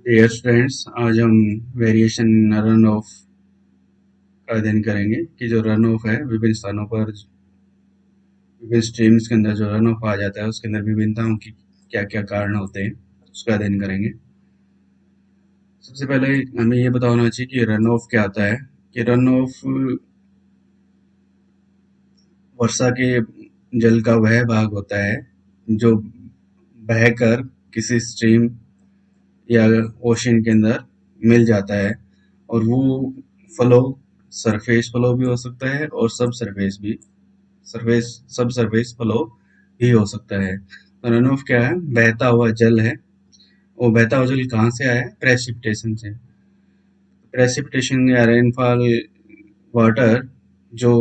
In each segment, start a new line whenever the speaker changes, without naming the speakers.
Dear students, आज हम variation run of का अध्ययन करेंगे कि जो रन ऑफ है विभिन्न स्थानों पर विभिन्न स्ट्रीम्स के अंदर जो रन ऑफ आ जाता है उसके अंदर विभिन्नताओं की क्या क्या कारण होते हैं उसका अध्ययन करेंगे। सबसे पहले हमें ये पता होना चाहिए कि रन ऑफ क्या होता है। कि रन ऑफ वर्षा के जल का वह भाग होता है जो बहकर किसी स्ट्रीम या ओशन के अंदर मिल जाता है, और वो फ्लो सरफेस फ्लो भी हो सकता है और सब सरफेस फ्लो भी हो सकता है। तो रन ऑफ क्या है? बहता हुआ जल है। वो बहता हुआ जल कहाँ से आया है? प्रेसिपिटेशन से। प्रेसिपिटेशन या रेनफॉल वाटर जो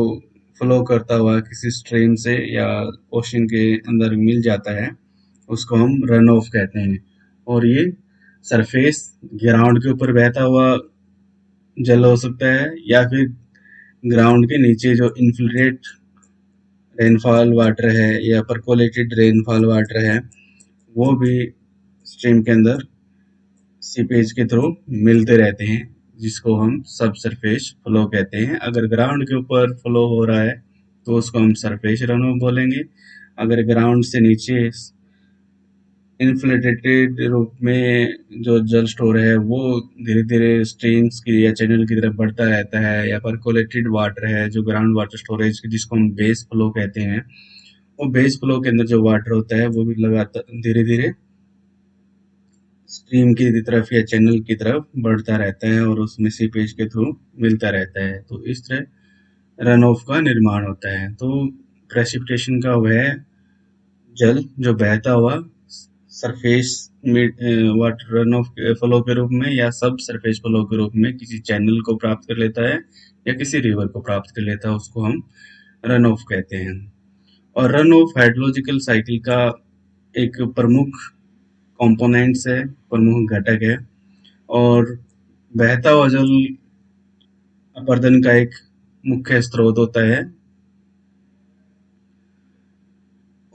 फ्लो करता हुआ किसी स्ट्रीम से या ओशन के अंदर मिल जाता है उसको हम रन ऑफ कहते हैं। और ये सरफेस ग्राउंड के ऊपर बहता हुआ जल हो सकता है, या फिर ग्राउंड के नीचे जो इन्फिल्ट्रेट रेनफॉल वाटर है या परकोलेटेड रेनफॉल वाटर है वो भी स्ट्रीम के अंदर सीपेज के थ्रू मिलते रहते हैं, जिसको हम सब सरफेस फ्लो कहते हैं। अगर ग्राउंड के ऊपर फ्लो हो रहा है तो उसको हम सरफेस रन ऑफ बोलेंगे। अगर ग्राउंड से नीचे इन्फ्लेटेड रूप में जो जल स्टोर है वो धीरे धीरे स्ट्रीम्स की या चैनल की तरफ बढ़ता रहता है, या परकोलेटेड वाटर है जो ग्राउंड वाटर स्टोरेज जिसको हम बेस फ्लो कहते हैं, वो बेस फ्लो के अंदर जो वाटर होता है वो भी लगातार धीरे धीरे स्ट्रीम की तरफ या चैनल की तरफ बढ़ता रहता है और उसमें सीपेज के थ्रू मिलता रहता है। तो इस तरह रन ऑफ का निर्माण होता है। तो प्रेसिपिटेशन का वह जल जो बहता हुआ surface water run of flow के रूप में या सब सरफेस फ्लो के रूप में किसी चैनल को प्राप्त कर लेता है या किसी रिवर को प्राप्त कर लेता है उसको हम रन ऑफ कहते हैं। और रन ऑफ हाइड्रोलॉजिकल साइकिल का एक प्रमुख कंपोनेंट्स है, प्रमुख घटक है, और बहता हुआ जल अपरदन का एक मुख्य स्रोत होता है।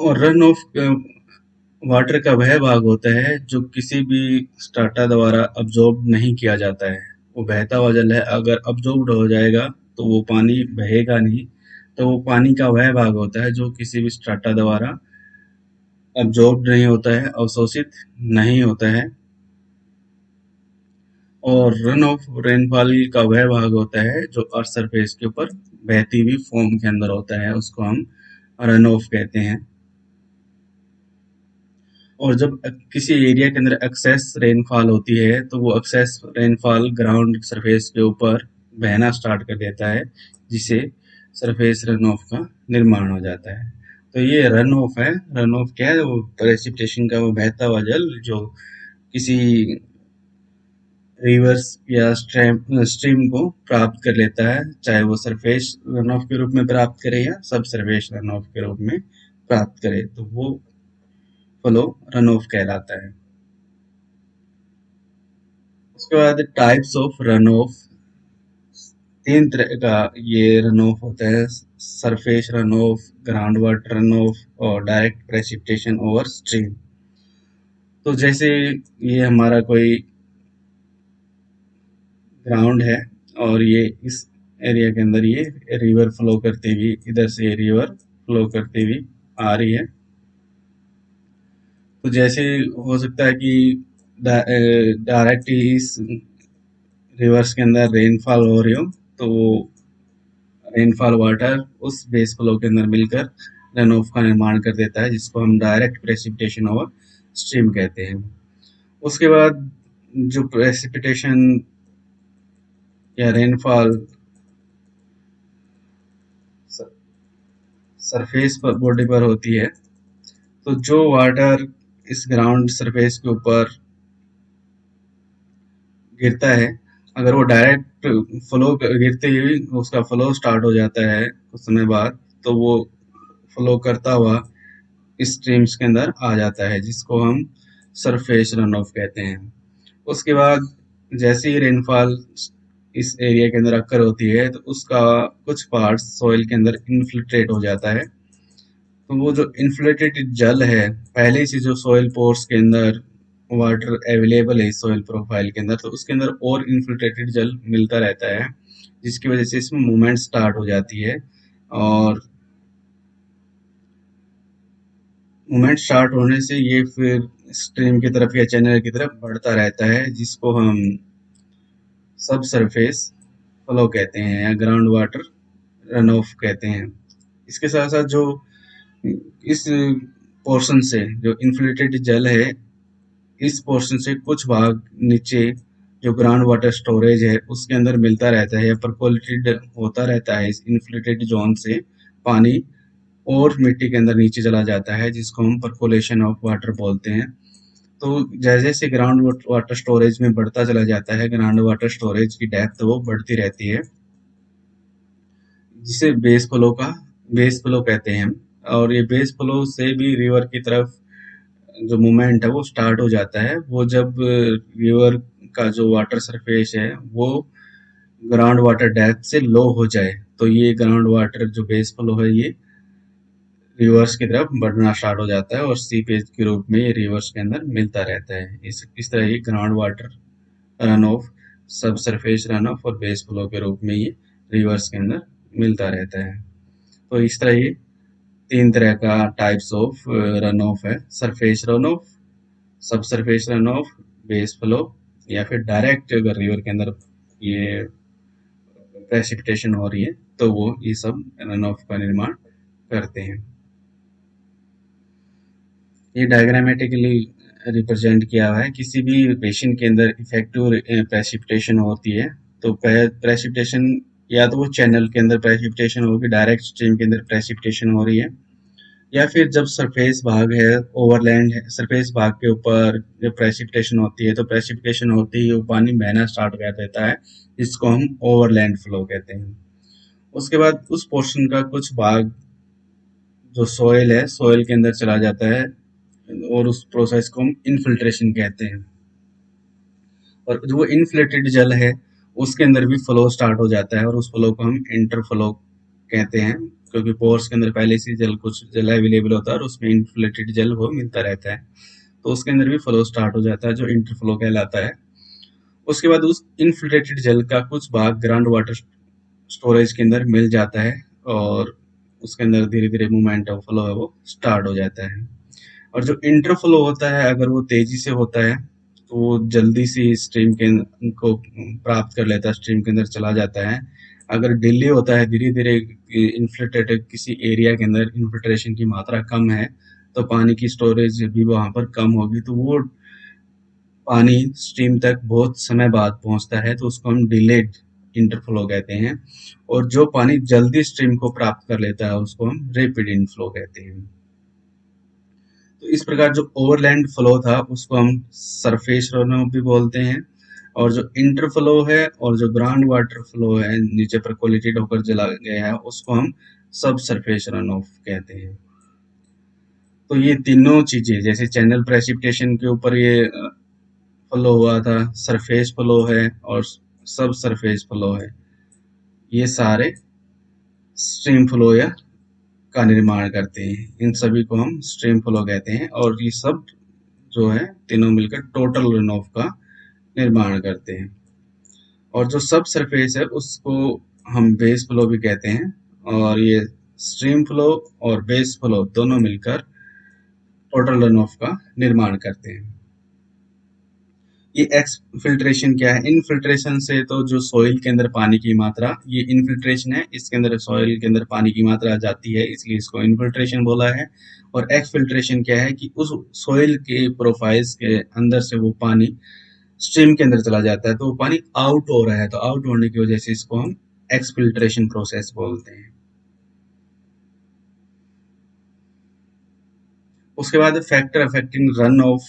और रन ऑफ वाटर का वह भाग होता है जो किसी भी स्ट्राटा द्वारा अब्जॉर्ब नहीं किया जाता है। वो बहता हुआ जल है, अगर अब्जॉर्ब्ड हो जाएगा तो वो पानी बहेगा नहीं। तो वो पानी का वह भाग होता है जो किसी भी स्ट्राटा द्वारा अब्जॉर्ब नहीं होता है, अवशोषित नहीं होता है। और रन ऑफ रेनफॉल का वह भाग होता है जो अर्थ सरफेस के ऊपर बहती हुई फॉर्म के अंदर होता है, उसको हम रन ऑफ कहते हैं। और जब किसी एरिया के अंदर एक्सेस रेनफॉल होती है तो वो एक्सेस रेनफॉल ग्राउंड सरफेस के ऊपर बहना स्टार्ट कर देता है, जिसे सरफेस रन ऑफ का निर्माण हो जाता है। तो ये रन ऑफ है। रन ऑफ क्या है? वो प्रेसिपिटेशन का वो बहता हुआ जल जो किसी रिवर्स या स्ट्रीम को प्राप्त कर लेता है, चाहे वो सरफेस रन ऑफ के रूप में प्राप्त करे या सब सरफेस रन ऑफ के रूप में प्राप्त करे, तो वो फ्लो रन ऑफ कहलाता है। उसके बाद टाइप्स ऑफ रन ऑफ, तीन तरह का ये रन ऑफ होता है: surface run of, ground water run of, और डायरेक्ट प्रेसिपिटेशन ओवर स्ट्रीम। तो जैसे ये हमारा कोई ग्राउंड है और ये इस एरिया के अंदर ये रिवर फ्लो करती हुई, इधर से रिवर फ्लो करती हुई आ रही है। तो जैसे हो सकता है कि डायरेक्ट इस रिवर्स के अंदर रेनफॉल हो रही हो, तो रेनफॉल वाटर उस बेस फ्लो के अंदर मिलकर रन ऑफ का निर्माण कर देता है, जिसको हम डायरेक्ट प्रेसिपिटेशन ओवर स्ट्रीम कहते हैं। उसके बाद जो प्रेसिपिटेशन या रेनफॉल सरफेस पर बॉडी पर होती है, तो जो वाटर इस ग्राउंड सरफेस के ऊपर गिरता है, अगर वो डायरेक्ट फ्लो गिरते ही उसका फ्लो स्टार्ट हो जाता है कुछ समय बाद, तो वो फ्लो करता हुआ इस स्ट्रीम्स के अंदर आ जाता है, जिसको हम सरफेस रन ऑफ कहते हैं। उसके बाद जैसे ही रेनफॉल इस एरिया के अंदर अक्कर होती है तो उसका कुछ पार्ट सॉइल के अंदर इन्फिल्ट्रेट हो जाता है। तो वो जो इन्फ्लेटेड जल है पहले से जो सॉइल पोर्स के अंदर वाटर अवेलेबल है सॉइल प्रोफाइल के अंदर, तो उसके अंदर और इन्फिल्ट्रेटेड जल मिलता रहता है, जिसकी वजह से इसमें मूवमेंट स्टार्ट हो जाती है। और मूवमेंट स्टार्ट होने से ये फिर स्ट्रीम की तरफ या चैनल की तरफ बढ़ता रहता है, जिसको हम सब सरफेस फ्लो कहते हैं या ग्राउंड वाटर रन ऑफ कहते हैं। इसके साथ साथ जो इस पोर्शन से जो इन्फ्लेटेड जल है, इस पोर्शन से कुछ भाग नीचे जो ग्राउंड वाटर स्टोरेज है उसके अंदर मिलता रहता है या परकोलेटेड होता रहता है। इस इन्फ्लेटेड जोन से पानी और मिट्टी के अंदर नीचे चला जाता है, जिसको हम परकोलेशन ऑफ वाटर बोलते हैं। तो जैसे जैसे ग्राउंड वाटर स्टोरेज में बढ़ता चला जाता है, ग्राउंड वाटर स्टोरेज की डेप्थ वो बढ़ती रहती है, जिसे बेस फ्लो कहते हैं हम। और ये बेस फ्लो से भी रिवर की तरफ जो मूवमेंट है वो स्टार्ट हो जाता है, वो जब रिवर का जो वाटर सरफेस है वो ग्राउंड वाटर डेप्थ से लो हो जाए, तो ये ग्राउंड वाटर जो बेस फ्लो है ये रिवर्स की तरफ बढ़ना स्टार्ट हो जाता है और सीपेज के रूप में ये रिवर्स के अंदर मिलता रहता है। इस तरह ये ग्राउंड वाटर रन ऑफ, सब सरफेस रन ऑफ और बेस फ्लो के रूप में ये रिवर्स के अंदर मिलता रहता है। तो इस तरह ये तीन तरह का टाइप्स ऑफ रन ऑफ है: सरफेस रन ऑफ, सब surface run of, base flow, या फिर डायरेक्ट अगर रिवर के अंदर ये प्रेसिपिटेशन हो रही है तो वो ये सब रन ऑफ का निर्माण करते हैं। ये डायग्रामेटिकली रिप्रेजेंट किया हुआ है। किसी भी बेसिन के अंदर इफेक्टिव प्रेसिपिटेशन होती है तो प्रेसिपिटेशन या तो वो चैनल के अंदर प्रेसिपिटेशन होगी, डायरेक्ट स्ट्रीम के अंदर प्रेसिपिटेशन हो रही है, या फिर जब सरफेस भाग है, ओवरलैंड है, सरफेस भाग के ऊपर जब प्रेसिपिटेशन होती है तो प्रेसिपिटेशन होती ही वो पानी बहना स्टार्ट कर देता है, जिसको हम ओवरलैंड फ्लो कहते हैं। उसके बाद उस पोर्शन का कुछ भाग जो सोयल है, सोयल के अंदर चला जाता है और उस प्रोसेस को हम इनफिल्ट्रेशन कहते हैं। और जो इनफ्लेटेड जल है उसके अंदर भी फ्लो स्टार्ट हो जाता है और उस फ्लो को हम इंटर फ्लो कहते हैं, क्योंकि पोर्स के अंदर पहले से कुछ जल अवेलेबल होता है और उसमें इनफ्लेटेड जल वो मिलता रहता है, तो उसके अंदर भी फ्लो स्टार्ट हो जाता है जो इंटर फ्लो कहलाता है। उसके बाद उस इनफ्लेटेड जल का कुछ भाग ग्राउंड वाटर स्टोरेज के अंदर मिल जाता है और उसके अंदर धीरे धीरे मूवमेंट ऑफ फ्लो है वो स्टार्ट हो जाता है। और जो इंटरफ्लो होता है अगर वो तेजी से होता है तो वो जल्दी से स्ट्रीम के को प्राप्त कर लेता है, स्ट्रीम के अंदर चला जाता है। अगर डिले होता है, धीरे धीरे इन्फ्लेटेड किसी एरिया के अंदर इन्फिल्ट्रेशन की मात्रा कम है तो पानी की स्टोरेज भी वहां पर कम होगी, तो वो पानी स्ट्रीम तक बहुत समय बाद पहुंचता है, तो उसको हम डिलेड इंटरफ्लो कहते हैं। और जो पानी जल्दी स्ट्रीम को प्राप्त कर लेता है उसको हम रैपिड इनफ्लो कहते हैं। तो इस प्रकार जो ओवरलैंड फ्लो था उसको हम सरफेस रन ऑफ भी बोलते हैं, और जो इंटर फ्लो है और जो ग्राउंड वाटर फ्लो है नीचे परकोलेटेड होकर चला गया है उसको हम सब सरफेस रन ऑफ कहते हैं। तो ये तीनों चीजें, जैसे चैनल प्रेसिपिटेशन के ऊपर ये फ्लो हुआ था, सरफेस फ्लो है और सब सरफेस फ्लो है, ये सारे स्ट्रीम फ्लो या का निर्माण करते हैं। इन सभी को हम स्ट्रीम फ्लो कहते हैं और ये सब जो है तीनों मिलकर टोटल रन ऑफ का निर्माण करते हैं। और जो सब सरफेस है उसको हम बेस फ्लो भी कहते हैं, और ये स्ट्रीम फ्लो और बेस फ्लो दोनों मिलकर टोटल रन ऑफ का निर्माण करते हैं। ये एक्सफिल्ट्रेशन क्या है? इनफिल्ट्रेशन से तो जो सॉइल के अंदर पानी की मात्रा, ये इनफिल्ट्रेशन है, इसके अंदर सॉइल के अंदर पानी की मात्रा जाती है इसलिए इसको इनफिल्ट्रेशन बोला है। और एक्सफिल्ट्रेशन क्या है कि उस सॉइल के प्रोफाइल्स के अंदर से वो पानी स्ट्रीम के अंदर चला जाता है, तो वो पानी आउट हो रहा है, तो आउट होने की वजह से इसको हम एक्सफिल्ट्रेशन प्रोसेस बोलते हैं। उसके बाद फैक्टर अफेक्टिंग रन ऑफ,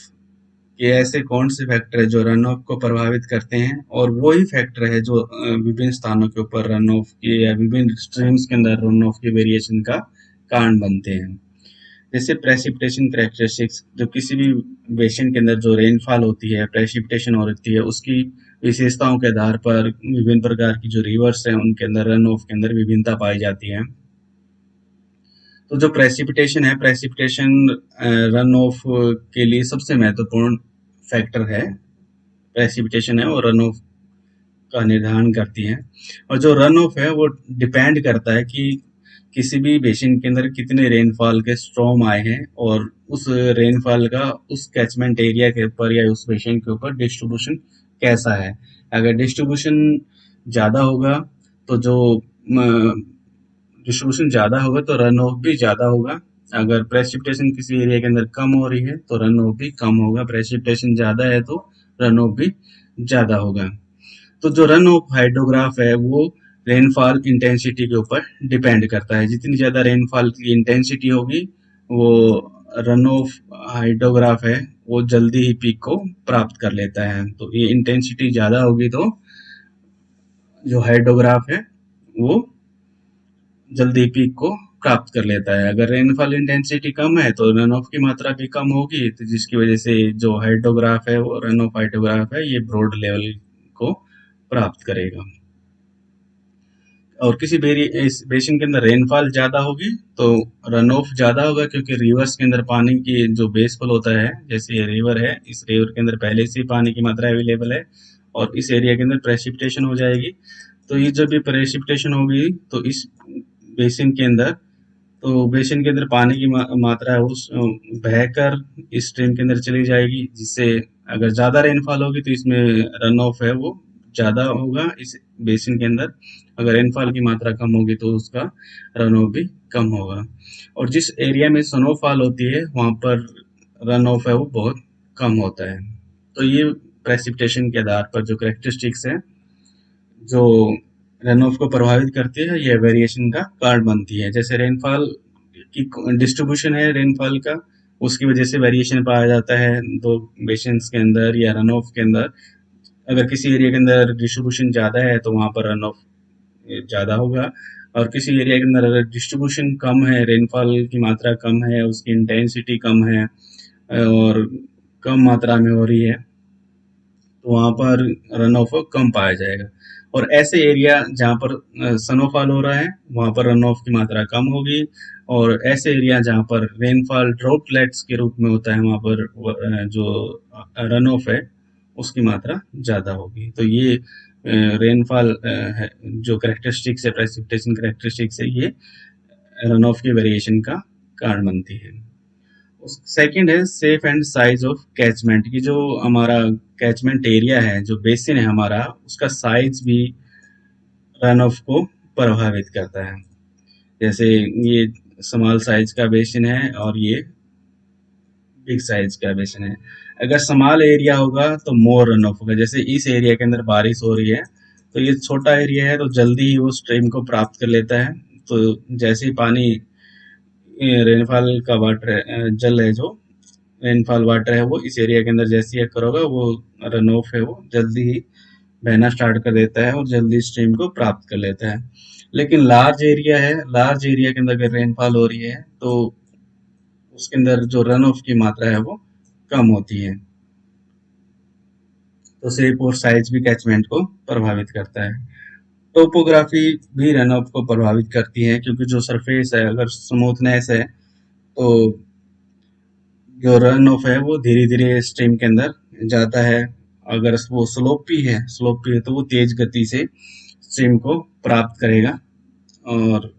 ये ऐसे कौन से फैक्टर है जो रन ऑफ को प्रभावित करते हैं, और वही फैक्टर है जो विभिन्न स्थानों के ऊपर रन ऑफ की या विभिन्न स्ट्रीम्स के अंदर रन ऑफ के वेरिएशन का कारण बनते हैं। जैसे प्रेसिपिटेशन करेक्टरिस्टिक्स, जो किसी भी बेसिन के अंदर जो रेनफॉल होती है, प्रेसिपिटेशन होती है, उसकी विशेषताओं के आधार पर विभिन्न प्रकार की जो रिवर्स हैं उनके अंदर रन ऑफ के अंदर विभिन्नता पाई जाती है। तो जो प्रेसिपिटेशन है, प्रेसिपिटेशन रन ऑफ के लिए सबसे महत्वपूर्ण फैक्टर है, प्रेसिपिटेशन है, वो रन ऑफ का निर्धारण करती है। और जो रन ऑफ है वो डिपेंड करता है कि किसी भी बेसिन के अंदर कितने रेनफॉल के स्ट्रॉम आए हैं और उस रेनफॉल का उस कैचमेंट एरिया के ऊपर या उस बेसिन के ऊपर डिस्ट्रीब्यूशन कैसा है। अगर डिस्ट्रीब्यूशन ज़्यादा होगा तो जो डिस्ट्रीब्यूशन ज़्यादा होगा तो रन ऑफ भी ज़्यादा होगा। अगर प्रेसिपिटेशन किसी एरिया के अंदर कम हो रही है तो रन ऑफ भी कम होगा। प्रेसिपिटेशन ज़्यादा है तो रन ऑफ भी ज़्यादा होगा। तो जो रन ऑफ हाइड्रोग्राफ है वो रेनफॉल इंटेंसिटी के ऊपर डिपेंड करता है। जितनी ज़्यादा रेनफॉल की इंटेंसिटी होगी वो रन ऑफ हाइड्रोग्राफ है वो जल्दी ही पीक को प्राप्त कर लेता है। तो ये इंटेंसिटी ज़्यादा होगी तो जो हाइड्रोग्राफ है वो जल्दी पीक को प्राप्त कर लेता है। अगर रेनफॉल इंटेंसिटी कम है तो रन ऑफ की मात्रा भी कम होगी, तो जिसकी वजह से जो हाइड्रोग्राफ है वो रन ऑफ हाइड्रोग्राफ है ये ब्रॉड लेवल को प्राप्त करेगा। और किसी इस बेसिन के अंदर रेनफॉल ज्यादा होगी तो रन ऑफ ज्यादा होगा, क्योंकि रिवर्स के अंदर पानी की जो बेस फ्लो होता है, जैसे ये रिवर है, इस रिवर के अंदर पहले से ही पानी की मात्रा अवेलेबल है और इस एरिया के अंदर प्रेसिपिटेशन हो जाएगी। तो ये जब भी प्रेसिपिटेशन होगी तो इस बेसिन के अंदर तो बेसिन के अंदर पानी की मात्रा है उस बहकर इस स्ट्रीम के अंदर चली जाएगी, जिससे अगर ज़्यादा रेनफॉल होगी तो इसमें रन ऑफ है वो ज़्यादा होगा इस बेसिन के अंदर। अगर रेनफॉल की मात्रा कम होगी तो उसका रन ऑफ भी कम होगा। और जिस एरिया में स्नोफॉल होती है वहाँ पर रन ऑफ है वो बहुत कम होता है। तो ये प्रेसिपिटेशन के आधार पर जो करेक्टरिस्टिक्स है जो रन ऑफ को प्रभावित करती है, यह वेरिएशन का कारण बनती है। जैसे रेनफॉल की डिस्ट्रीब्यूशन है रेनफॉल का, उसकी वजह से वेरिएशन पाया जाता है दो बेसिन्स के अंदर या रन ऑफ के अंदर। अगर किसी एरिया के अंदर डिस्ट्रीब्यूशन ज़्यादा है तो वहाँ पर रन ऑफ ज़्यादा होगा, और किसी एरिया के अंदर अगर डिस्ट्रीब्यूशन कम है, रेनफॉल की मात्रा कम है, उसकी इंटेंसिटी कम है और कम मात्रा में हो रही है तो वहाँ पर रन ऑफ कम पाया जाएगा। और ऐसे एरिया जहाँ पर स्नोफॉल हो रहा है वहाँ पर रन ऑफ की मात्रा कम होगी, और ऐसे एरिया जहाँ पर रेनफॉल ड्रॉपलेट्स के रूप में होता है वहाँ पर जो रन ऑफ है उसकी मात्रा ज़्यादा होगी। तो ये रेनफॉल है जो करेक्टरिस्टिक्स है, प्रेसिपिटेशन करेक्टरिस्टिक्स है, ये रन ऑफ के वेरिएशन का कारण बनती है। सेकंड है safe and size of catchment की। जो हमारा कैचमेंट एरिया है, जो बेसिन है हमारा, उसका साइज भी रन ऑफ को प्रभावित करता है। जैसे ये स्मॉल साइज का बेसिन है और ये बिग साइज का बेसिन है। अगर स्मॉल एरिया होगा तो मोर रन ऑफ होगा। जैसे इस एरिया के अंदर बारिश हो रही है तो ये छोटा एरिया है तो जल्दी ही वो स्ट्रीम को प्राप्त कर लेता है। तो जैसे ही पानी रेनफॉल का वाटर जल है, जो रेनफॉल वाटर है वो इस एरिया के अंदर जैसे ही अकर होगा वो रन ऑफ है वो जल्दी ही बहना स्टार्ट कर देता है और जल्दी स्ट्रीम को प्राप्त कर लेता है। लेकिन लार्ज एरिया है, लार्ज एरिया के अंदर अगर रेनफॉल हो रही है तो उसके अंदर जो रन ऑफ की मात्रा है वो कम होती है। तो शेप और साइज भी कैचमेंट को प्रभावित करता है। टोपोग्राफी भी रन ऑफ को प्रभावित करती है, क्योंकि जो सरफेस है अगर स्मूथनेस है तो जो रन ऑफ है वो धीरे धीरे स्ट्रीम के अंदर जाता है। अगर वो स्लोपी है तो वो तेज गति से स्ट्रीम को प्राप्त करेगा, और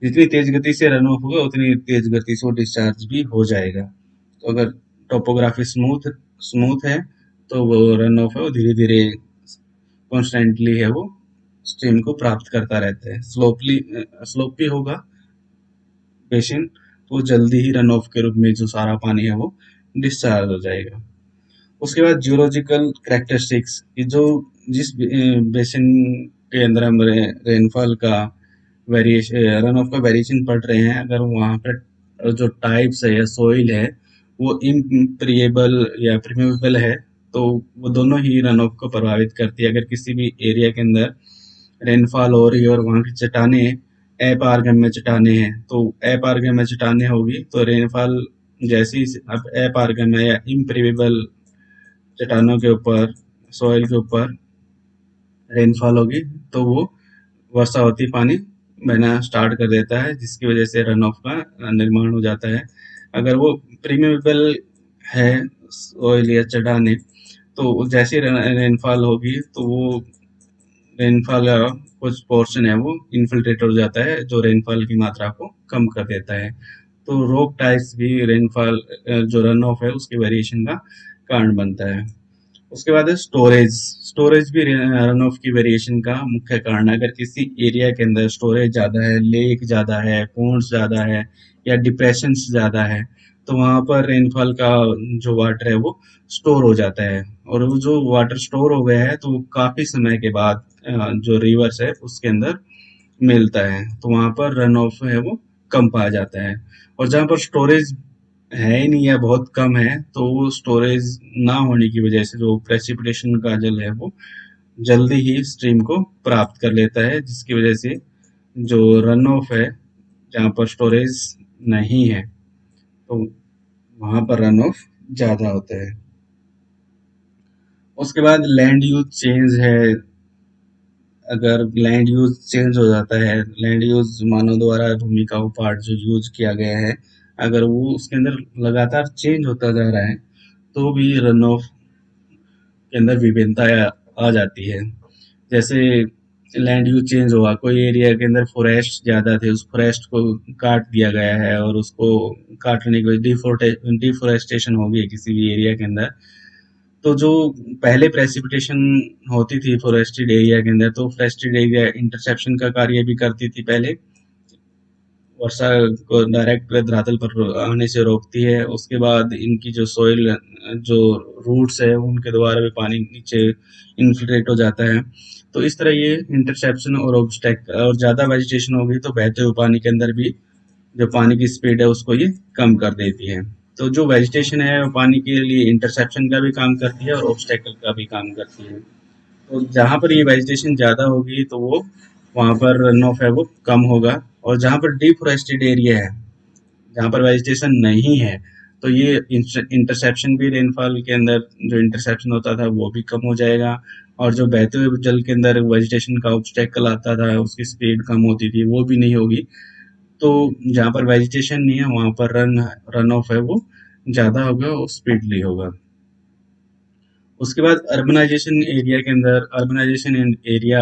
जितनी तेज गति से रन ऑफ होगा उतनी तेज गति से वो डिस्चार्ज भी हो जाएगा। तो अगर टोपोग्राफी स्मूथ है तो वो रन ऑफ है वो धीरे धीरे कॉन्स्टेंटली है वो स्ट्रीम को प्राप्त करता रहता है। स्लोपी होगा बेसिन तो जल्दी ही रन ऑफ के रूप में जो सारा पानी है वो डिस्चार्ज हो जाएगा। उसके बाद जियोलॉजिकल करेक्टरिस्टिक्स की, जो जिस बेसिन के अंदर हम रेनफॉल का वेरिएशन रन ऑफ का वेरिएशन पढ़ रहे हैं, अगर वहाँ पर जो टाइप्स है या सोइल है वो इम्प्रिएबल या प्रिमेबल है तो वो दोनों ही रन ऑफ को प्रभावित करती है। अगर किसी भी एरिया के अंदर रेनफॉल हो रही है और वहाँ की चट्टाने अपारगम्य चट्टाने हैं तो अपारगम्य चट्टाने होगी तो रेनफॉल जैसी अपारगम्य या इम्प्रिमेबल चट्टानों के ऊपर, सॉइल के ऊपर रेनफॉल होगी तो वो वर्षा होती पानी बहना स्टार्ट कर देता है, जिसकी वजह से रन ऑफ का निर्माण हो जाता है। अगर वो प्रीमेबल है ऑयल या चट्टाने, तो जैसे रेनफॉल होगी तो वो रेनफॉल का कुछ पोर्शन है वो इन्फिल्ट्रेट हो जाता है, जो रेनफॉल की मात्रा को कम कर देता है। तो रोक टाइल्स भी रेनफॉल जो रन ऑफ है उसके वेरिएशन का कारण बनता है। उसके बाद है स्टोरेज। स्टोरेज भी रन ऑफ की वेरिएशन का मुख्य कारण है। अगर किसी एरिया के अंदर स्टोरेज ज़्यादा है, लेक ज़्यादा है, पोन्ड्स ज़्यादा है या डिप्रेशन ज़्यादा है, तो वहाँ पर रेनफॉल का जो वाटर है वो स्टोर हो जाता है, और वो जो वाटर स्टोर हो गया है तो वो काफ़ी समय के बाद जो रिवर्स है उसके अंदर मिलता है, तो वहाँ पर रन ऑफ है वो कम पाया जाता है। और जहाँ पर स्टोरेज है ही नहीं या बहुत कम है, तो वो स्टोरेज ना होने की वजह से जो प्रेसिपिटेशन का जल है वो जल्दी ही स्ट्रीम को प्राप्त कर लेता है, जिसकी वजह से जो रन ऑफ है, जहाँ पर स्टोरेज नहीं है, तो वहाँ पर रन ऑफ ज़्यादा होता है। उसके बाद लैंड यूज चेंज है। अगर लैंड यूज चेंज हो जाता है, लैंड यूज मानव द्वारा भूमि का वो पार्ट जो यूज किया गया है, अगर वो उसके अंदर लगातार चेंज होता जा रहा है, तो भी रन ऑफ के अंदर विभिन्नता आ जाती है। जैसे लैंड यूज चेंज हुआ, कोई एरिया के अंदर फॉरेस्ट ज्यादा थे, उस फॉरेस्ट को काट दिया गया है और उसको काटने की डिफोरेस्टेशन हो गई है किसी भी एरिया के अंदर, तो जो पहले प्रेसिपिटेशन होती थी फॉरेस्टेड एरिया के अंदर, तो फॉरेस्टेड एरिया इंटरसेप्शन का कार्य भी करती थी पहले, वर्षा को डायरेक्ट धरातल पर आने से रोकती है। उसके बाद इनकी जो सोइल जो रूट्स है उनके द्वारा भी पानी नीचे इन्फिल्ट्रेट हो जाता है। तो इस तरह ये इंटरसेप्शन और ऑब्स्टेक, और ज़्यादा वेजिटेशन होगी तो बहते हुए पानी के अंदर भी जो पानी की स्पीड है उसको ये कम कर देती है। तो जो वेजिटेशन है वो पानी के लिए इंटरसेप्शन का भी काम करती है और ऑब्स्टेकल का भी काम करती है। तो जहाँ पर ये वेजिटेशन ज़्यादा होगी तो वो वहाँ पर रन ऑफ है वो कम होगा, और जहाँ पर डिफोरेस्टेड एरिया है, जहाँ पर वेजिटेशन नहीं है, तो ये इंटरसेप्शन भी रेनफॉल के अंदर जो इंटरसेप्शन होता था वो भी कम हो जाएगा, और जो बहते हुए जल के अंदर वेजिटेशन का ऑब्स्टेकल आता था उसकी स्पीड कम होती थी वो भी नहीं होगी। तो जहाँ पर वेजिटेशन नहीं है वहाँ पर रन ऑफ है वो ज़्यादा होगा और स्पीडली होगा। उसके बाद अर्बनाइजेशन एरिया के अंदर, अर्बनाइजेशन एरिया,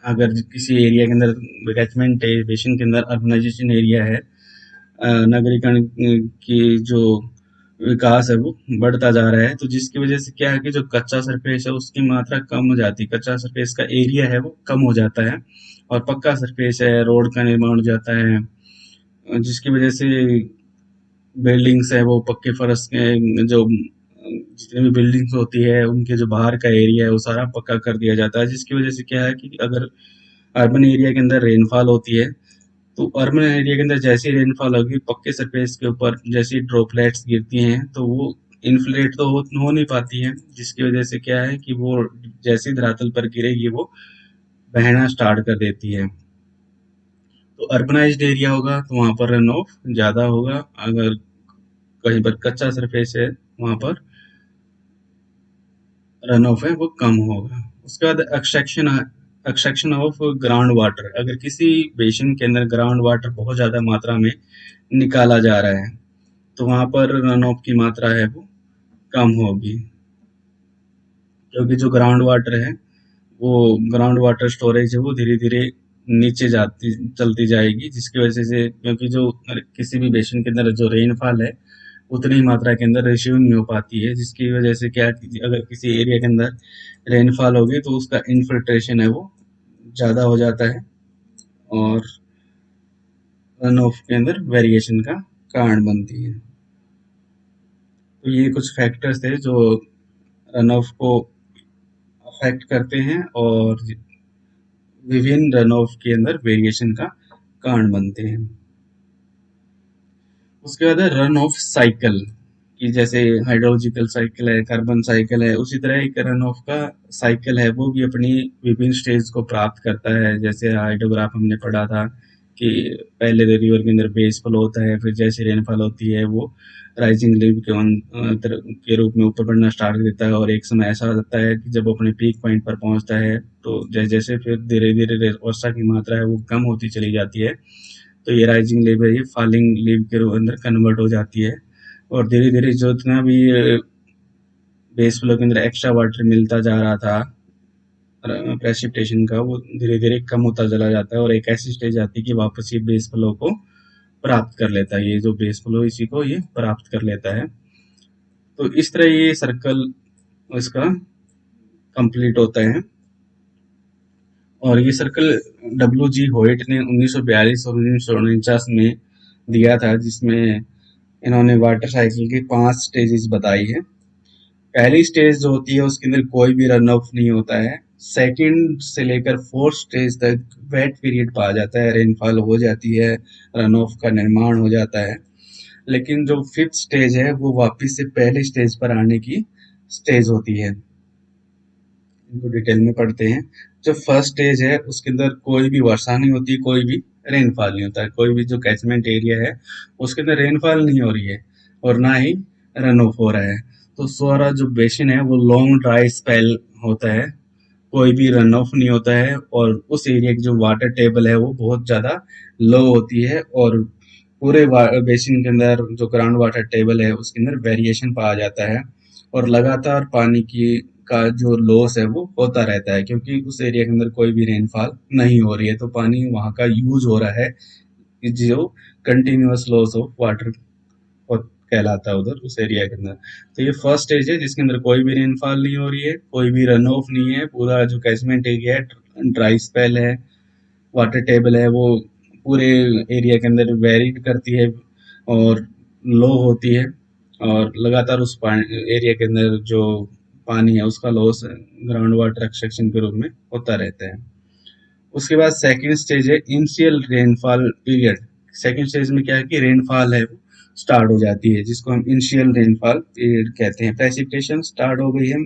अगर किसी एरिया के अंदर कैचमेंट बेसिन के अंदर अर्बनाइजेशन एरिया है, नगरीकरण की जो विकास है वो बढ़ता जा रहा है, तो जिसकी वजह से क्या है कि जो कच्चा सरफेस है उसकी मात्रा कम हो जाती है, कच्चा सरफेस का एरिया है वो कम हो जाता है, और पक्का सरफेस है, रोड का निर्माण हो जाता है, जिसकी वजह से बिल्डिंग्स है वो पक्के फर्श के, जो जितनी भी बिल्डिंग्स होती है उनके जो बाहर का एरिया है वो सारा पक्का कर दिया जाता है, जिसकी वजह से क्या है कि अगर अर्बन एरिया के अंदर रेनफॉल होती है, तो अर्बन एरिया के अंदर जैसी रेनफॉल होगी पक्के सरफेस के ऊपर जैसी ड्रॉपलेट्स गिरती हैं तो वो इन्फ्लेट तो हो नहीं पाती हैं, जिसकी वजह से क्या है कि वो जैसी धरातल पर गिरेगी वो बहना स्टार्ट कर देती है। तो अर्बनाइज्ड एरिया होगा तो वहाँ पर रन ऑफ ज़्यादा होगा, अगर कहीं पर कच्चा सरफेस है वहाँ पर रन ऑफ है वो कम होगा। उसके बाद एक्सट्रैक्शन ऑफ ग्राउंड वाटर, अगर किसी बेसिन के अंदर ग्राउंड वाटर बहुत ज़्यादा मात्रा में निकाला जा रहा है तो वहाँ पर रन ऑफ की मात्रा है वो कम होगी, क्योंकि जो ग्राउंड वाटर है वो ग्राउंड वाटर स्टोरेज है वो धीरे धीरे नीचे जाती चलती जाएगी, जिसकी वजह से क्योंकि जो किसी भी बेसिन के अंदर जो रेनफॉल है उतनी मात्रा के अंदर रिसीव नहीं हो पाती है, जिसकी वजह से क्या अगर किसी एरिया के अंदर रेनफॉल होगी तो उसका इन्फिल्ट्रेशन है वो ज़्यादा हो जाता है और रन ऑफ के अंदर वेरिएशन का कारण बनती है। तो ये कुछ फैक्टर्स थे जो रन ऑफ को अफेक्ट करते हैं और विभिन्न रन ऑफ के अंदर वेरिएशन का कारण बनते हैं। उसके बाद है रन ऑफ साइकिल, कि जैसे हाइड्रोलॉजिकल साइकिल है, कार्बन साइकिल है, उसी तरह एक रन ऑफ का साइकिल है वो भी अपनी विभिन्न स्टेज को प्राप्त करता है। जैसे हाइड्रोग्राफ हमने पढ़ा था कि पहले रिवर के अंदर बेस फ्लो होता है, फिर जैसे रेनफॉल होती है वो राइजिंग लेवल के रूप में ऊपर बढ़ना स्टार्ट कर देता है, और एक समय ऐसा आता है कि जब अपने पीक पॉइंट पर पहुंचता है तो जैसे जैसे फिर धीरे धीरे वर्षा की मात्रा है वो कम होती चली जाती है, तो ये राइजिंग लेवल ये फॉलिंग लीव के अंदर कन्वर्ट हो जाती है, और धीरे धीरे जो जितना भी बेस फ्लो के अंदर एक्स्ट्रा वाटर मिलता जा रहा था, प्रेसिपिटेशन का वो धीरे धीरे कम होता चला जाता है और एक ऐसी स्टेज आती है कि वापस ये बेस फ्लो को प्राप्त कर लेता है। ये जो बेस फ्लो इसी को ये प्राप्त कर लेता है। तो इस तरह ये सर्कल इसका कंप्लीट होता है। और ये सर्कल डब्ल्यू.जी. होइट ने 1942 और 1949 में दिया था, जिसमें इन्होंने वाटर साइकिल की 5 स्टेजेस बताई है। पहली स्टेज जो होती है उसके अंदर कोई भी रन ऑफ नहीं होता है। सेकंड से लेकर फोर्थ स्टेज तक वेट पीरियड पाया जाता है, रेनफॉल हो जाती है, रन ऑफ का निर्माण हो जाता है। लेकिन जो फिफ्थ स्टेज है वो वापस से पहले स्टेज पर आने की स्टेज होती है। इनको डिटेल में पढ़ते हैं। जो फर्स्ट स्टेज है उसके अंदर कोई भी वर्षा नहीं होती, कोई भी रेनफॉल नहीं होता है, कोई भी जो कैचमेंट एरिया है उसके अंदर रेनफॉल नहीं हो रही है और ना ही रन ऑफ हो रहा है। तो सारा जो बेसिन है वो लॉन्ग ड्राई स्पेल होता है, कोई भी रन ऑफ नहीं होता है और उस एरिया की जो वाटर टेबल है वो बहुत ज़्यादा लो होती है और पूरे बेसिन के अंदर जो ग्राउंड वाटर टेबल है उसके अंदर वेरिएशन पाया जाता है और लगातार पानी की का जो लॉस है वो होता रहता है, क्योंकि उस एरिया के अंदर कोई भी रेनफॉल नहीं हो रही है तो पानी वहाँ का यूज हो रहा है, जो कंटिन्यूअस लॉस ऑफ वाटर कहलाता है उधर उस एरिया के अंदर। तो ये फर्स्ट स्टेज है जिसके अंदर कोई भी रेनफॉल नहीं हो रही है, कोई भी रन ऑफ नहीं है, पूरा जो कैचमेंट एरिया है ड्राई स्पेल है, वाटर टेबल है वो पूरे एरिया के अंदर वेरी करती है और लो होती है और लगातार उस एरिया के अंदर जो पानी है उसका लॉस ग्राउंड वाटर एक्सट्रैक्शन के रूप में होता रहता है। उसके बाद सेकंड स्टेज है initial rainfall period. Second stage में क्या है कि रेनफॉल है वो स्टार्ट हो जाती है, जिसको हम इनिशियल रेनफॉल पीरियड कहते हैं। प्रेसिपिटेशन स्टार्ट हो गई है,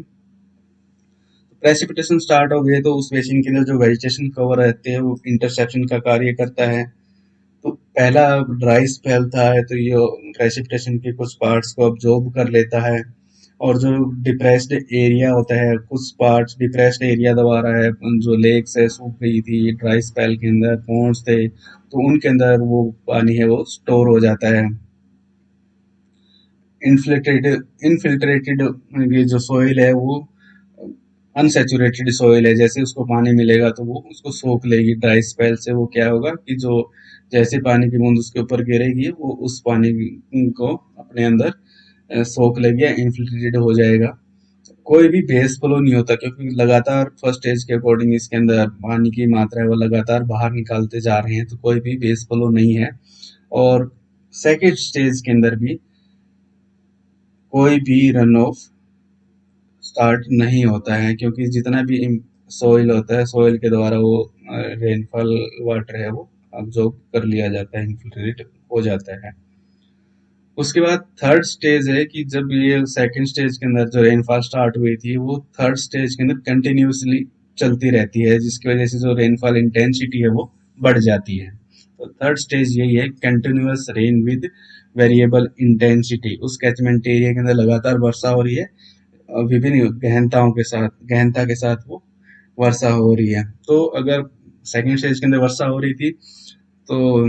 प्रेसिपिटेशन स्टार्ट हो गई है तो उस बेसिन के अंदर जो वेजिटेशन कवर रहते हैं वो इंटरसेप्शन का कार्य करता है। तो पहला ड्राई स्पेल था है तो ये प्रेसिपिटेशन के कुछ पार्ट्स को अब्जॉर्ब कर लेता है और जो डिप्रेस्ड एरिया होता है, कुछ पार्ट्स डिप्रेस्ड एरिया दबा रहा है, जो लेक्स है सूख गई थी ड्राई स्पेल के अंदर, पॉन्ड्स थे तो उनके अंदर वो पानी है वो स्टोर हो जाता है। इनफिल्ट्रेटेड इनफिल्ट्रेटेड ये जो सोइल है वो अनसेचुरेटेड सोइल है, जैसे उसको पानी मिलेगा तो वो उसको सोख लेगी। ड्राई स्पेल से वो क्या होगा कि जो जैसे पानी की बूंद उसके ऊपर गिरेगी वो उस पानी को अपने अंदर सोख लेगी या इन्फिल्ट्रेटेड हो जाएगा। कोई भी बेस फ्लो नहीं होता क्योंकि लगातार फर्स्ट स्टेज के अकॉर्डिंग इसके अंदर पानी की मात्रा है वो लगातार बाहर निकालते जा रहे हैं तो कोई भी बेस फ्लो नहीं है। और सेकेंड स्टेज के अंदर भी कोई भी रन ऑफ स्टार्ट नहीं होता है, क्योंकि जितना भी सोइल होता है सोइल के द्वारा वो रेनफॉल वाटर है वो अब्जॉर्ब कर लिया जाता है, इन्फिल्ट्रेट हो जाता है। उसके बाद थर्ड स्टेज है कि जब ये सेकंड स्टेज के अंदर जो रेनफॉल स्टार्ट हुई थी वो थर्ड स्टेज के अंदर कंटिन्यूसली चलती रहती है, जिसकी वजह से जो रेनफॉल इंटेंसिटी है वो बढ़ जाती है। तो थर्ड स्टेज यही है, continuous rain with variable intensity. उस कैचमेंट एरिया के अंदर लगातार वर्षा हो रही है विभिन्न गहनता के साथ वो वर्षा हो रही है। तो अगर सेकंड स्टेज के अंदर वर्षा हो रही थी तो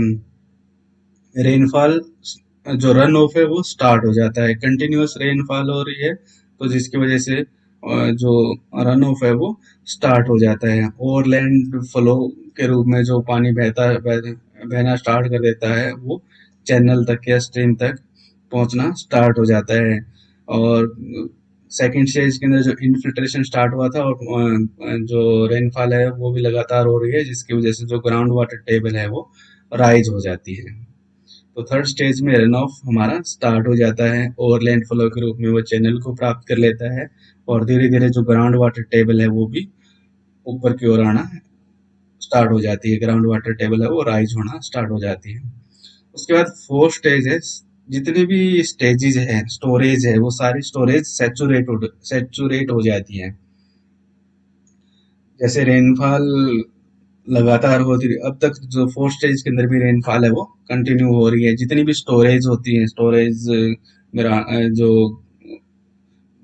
रेनफॉल जो रन ऑफ है वो स्टार्ट हो जाता है, कंटिन्यूअस रेनफॉल हो रही है तो जिसकी वजह से जो रन ऑफ है वो स्टार्ट हो जाता है। ओवरलैंड फ्लो के रूप में जो पानी बहना स्टार्ट कर देता है वो चैनल तक या स्ट्रीम तक पहुंचना स्टार्ट हो जाता है। और सेकंड स्टेज के अंदर जो इनफिल्ट्रेशन स्टार्ट हुआ था और जो रेनफॉल है वो भी लगातार हो रही है, जिसकी वजह से जो ग्राउंड वाटर टेबल है वो राइज हो जाती है। तो थर्ड स्टेज में रन ऑफ हमारा स्टार्ट हो जाता है, ओवरलैंड फ्लो के रूप में वो चैनल को प्राप्त कर लेता है और धीरे धीरे जो ग्राउंड वाटर टेबल है वो भी ऊपर की ओर आना स्टार्ट हो जाती है, ग्राउंड वाटर टेबल है वो राइज होना स्टार्ट हो जाती है। उसके बाद फोर्थ स्टेज है, जितनी भी स्टेजेस है स्टोरेज है वो सारी स्टोरेज सेचुरेट हो जाती है। जैसे रेनफॉल लगातार होती रही अब तक, जो फोर्थ स्टेज के अंदर भी रेनफॉल है वो कंटिन्यू हो रही है। जितनी भी स्टोरेज होती है स्टोरेज जो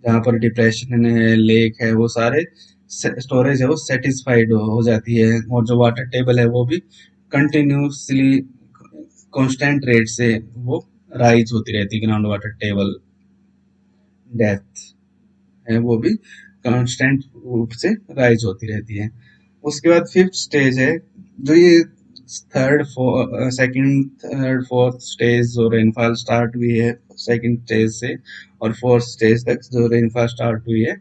जहाँ पर डिप्रेशन है लेक है वो सारे स्टोरेज है वो सेटिस्फाइड हो जाती है और जो वाटर टेबल है वो भी कंटिन्यूसली कांस्टेंट रेट से वो राइज होती रहती है, ग्राउंड वाटर टेबल डेप्थ है वो भी कांस्टेंट रूप से राइज होती रहती है। उसके बाद फिफ्थ स्टेज है, जो ये सेकंड थर्ड फोर्थ स्टेज जो रेनफॉल स्टार्ट हुई है सेकंड स्टेज से और फोर्थ स्टेज तक जो रेनफॉल स्टार्ट हुई है,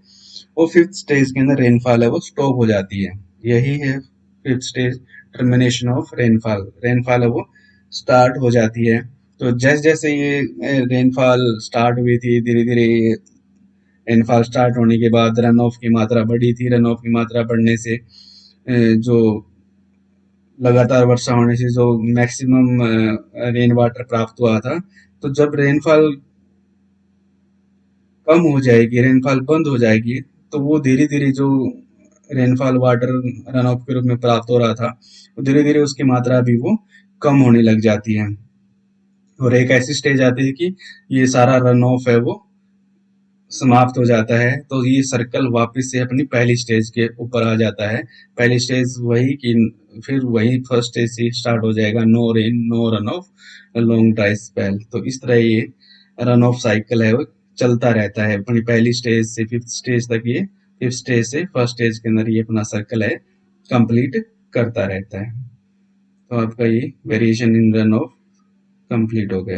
वो फिफ्थ स्टेज के अंदर रेनफॉल है वो स्टॉप हो जाती है। यही है fifth stage, termination of rainfall. Rainfall है वो स्टार्ट हो जाती है। तो जैसे जैसे ये रेनफॉल स्टार्ट हुई थी, धीरे धीरे रेनफॉल स्टार्ट होने के बाद रन ऑफ की मात्रा बढ़ी थी। रन ऑफ की मात्रा बढ़ने से जो लगातार वर्षा होने से जो मैक्सिमम रेन वाटर प्राप्त हुआ था, तो जब रेनफॉल कम हो जाएगी, रेनफॉल बंद हो जाएगी, तो वो धीरे धीरे जो रेनफॉल वाटर रन ऑफ के रूप में प्राप्त हो रहा था, तो धीरे धीरे उसकी मात्रा भी वो कम होने लग जाती है। और एक ऐसी स्टेज आती है कि ये सारा रन ऑफ है वो समाप्त हो जाता है, तो ये सर्कल वापस से अपनी पहली स्टेज के ऊपर आ जाता है। पहली स्टेज वही कि फिर वही फर्स्ट स्टेज से स्टार्ट हो जाएगा, no rain no run of long dry spell. तो इस तरह ये रन ऑफ साइकिल है वो चलता रहता है अपनी पहली स्टेज से फिफ्थ स्टेज तक। ये फिफ्थ स्टेज से फर्स्ट स्टेज के अंदर ये अपना सर्कल है कंप्लीट करता रहता है। तो आपका ये variation in run of complete हो गया।